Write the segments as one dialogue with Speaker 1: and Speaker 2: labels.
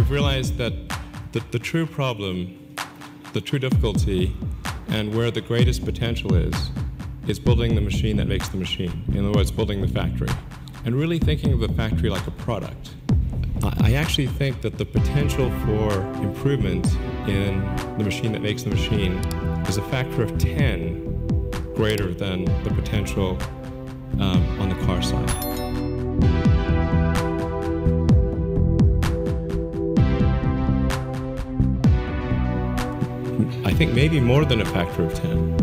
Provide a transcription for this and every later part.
Speaker 1: We've realized that the true problem, the true difficulty, and where the greatest potential is building the machine that makes the machine. In other words, building the factory. And really thinking of the factory like a product. I actually think that the potential for improvement in the machine that makes the machine is a factor of 10 greater than the potential on the car side. I think maybe more than a factor of 10.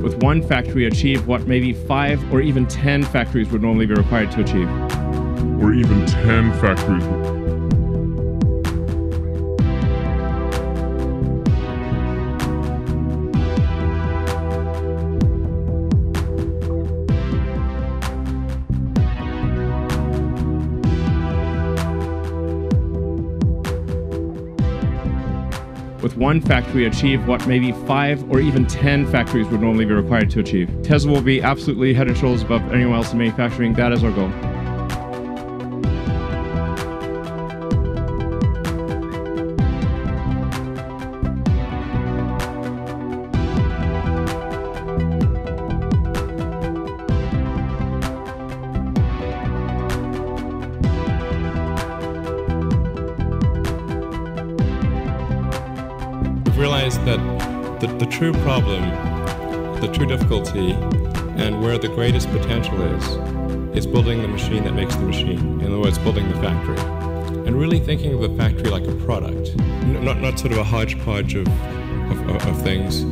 Speaker 2: With one factory, achieve what maybe 5 or even 10 factories would normally be required to achieve.
Speaker 3: Or even 10 factories.
Speaker 2: With one factory, achieve what maybe 5 or even 10 factories would normally be required to achieve. Tesla will be absolutely head and shoulders above anyone else in manufacturing. That is our goal.
Speaker 1: Realized that the true problem, the true difficulty, and where the greatest potential is building the machine that makes the machine. In other words, building the factory. And really thinking of the factory like a product. Not sort of a hodgepodge of things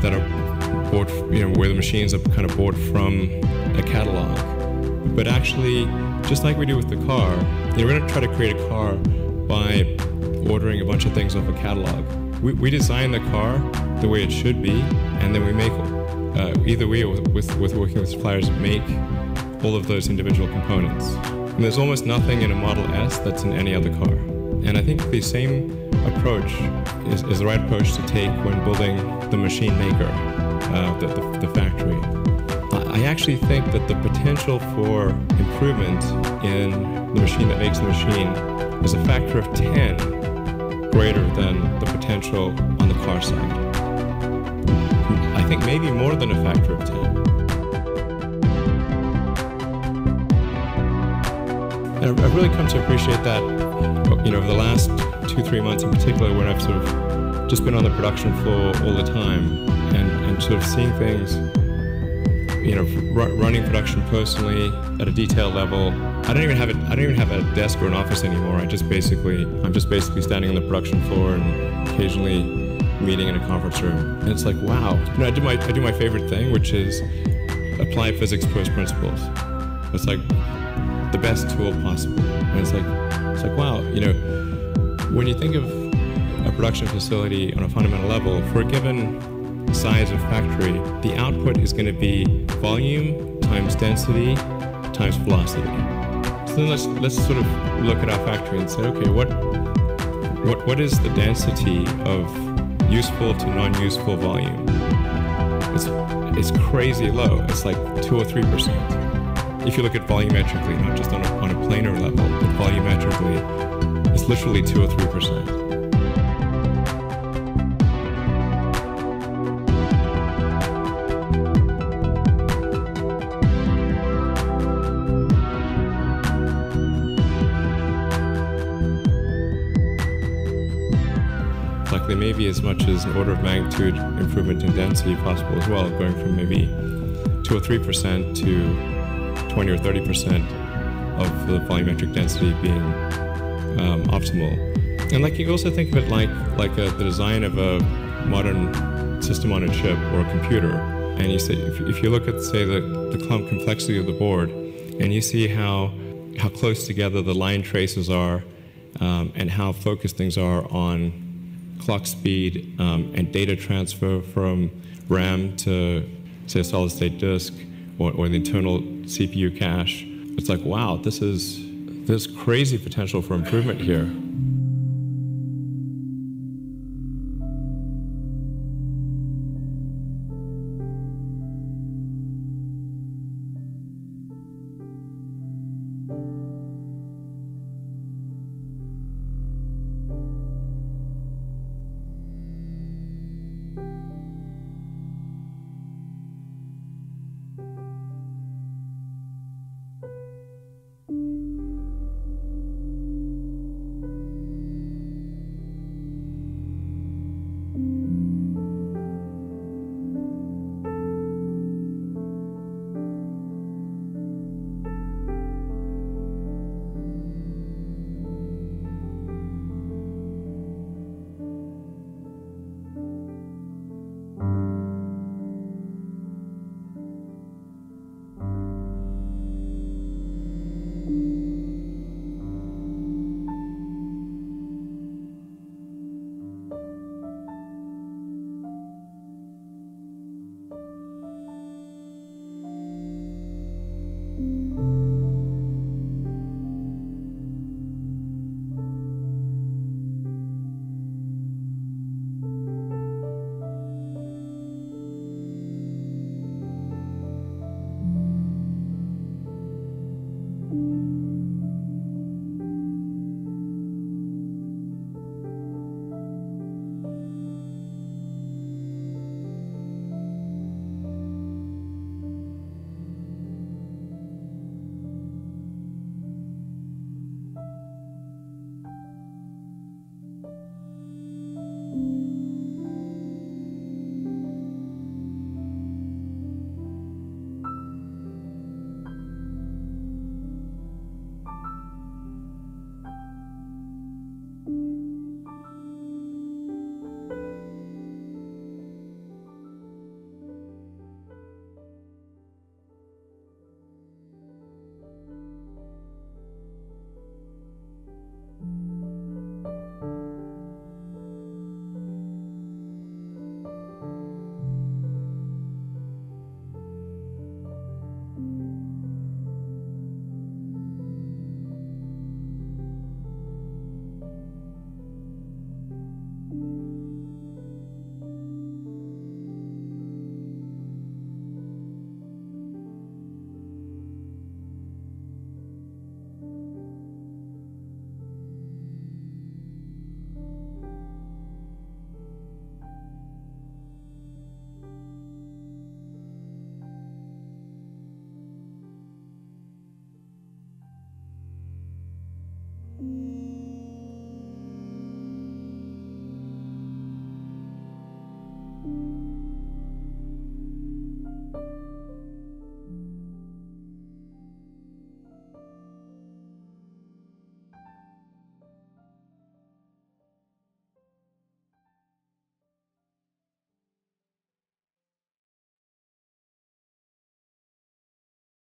Speaker 1: that are bought, where the machines are kind of bought from a catalog. But actually, just like we do with the car, we're going to try to create a car by ordering a bunch of things off a catalog. We design the car the way it should be, and then we make, either we or with working with suppliers, make all of those individual components. And there's almost nothing in a Model S that's in any other car. And I think the same approach is the right approach to take when building the machine maker, the factory. I actually think that the potential for improvement in the machine that makes the machine is a factor of 10 greater than the potential on the car side. I think maybe more than a factor of 10. And I've really come to appreciate that, over the last 2-3 months in particular, when I've sort of just been on the production floor all the time and sort of seeing things, running production personally at a detailed level. I don't even have a desk or an office anymore. I'm just basically standing on the production floor and occasionally meeting in a conference room. And it's like, wow. I do my favorite thing, which is apply physics first principles. It's like the best tool possible. And it's like wow. When you think of a production facility on a fundamental level, for a given size of factory, the output is going to be volume times density times velocity. So then let's sort of look at our factory and say, okay, what is the density of useful to non-useful volume? It's crazy low. It's like 2 or 3%. If you look at volumetrically, not just on a planar level, but volumetrically, it's literally 2 or 3%. Likely maybe as much as an order of magnitude improvement in density possible as well, going from maybe 2 or 3% to 20 or 30% of the volumetric density being optimal. And you also think of it like the design of a modern system on a chip or a computer. And you say, if you look at, say, the clump complexity of the board, and you see how close together the line traces are, and how focused things are on clock speed and data transfer from RAM to, say, a solid-state disk or the internal CPU cache. It's like, wow, there's crazy potential for improvement here.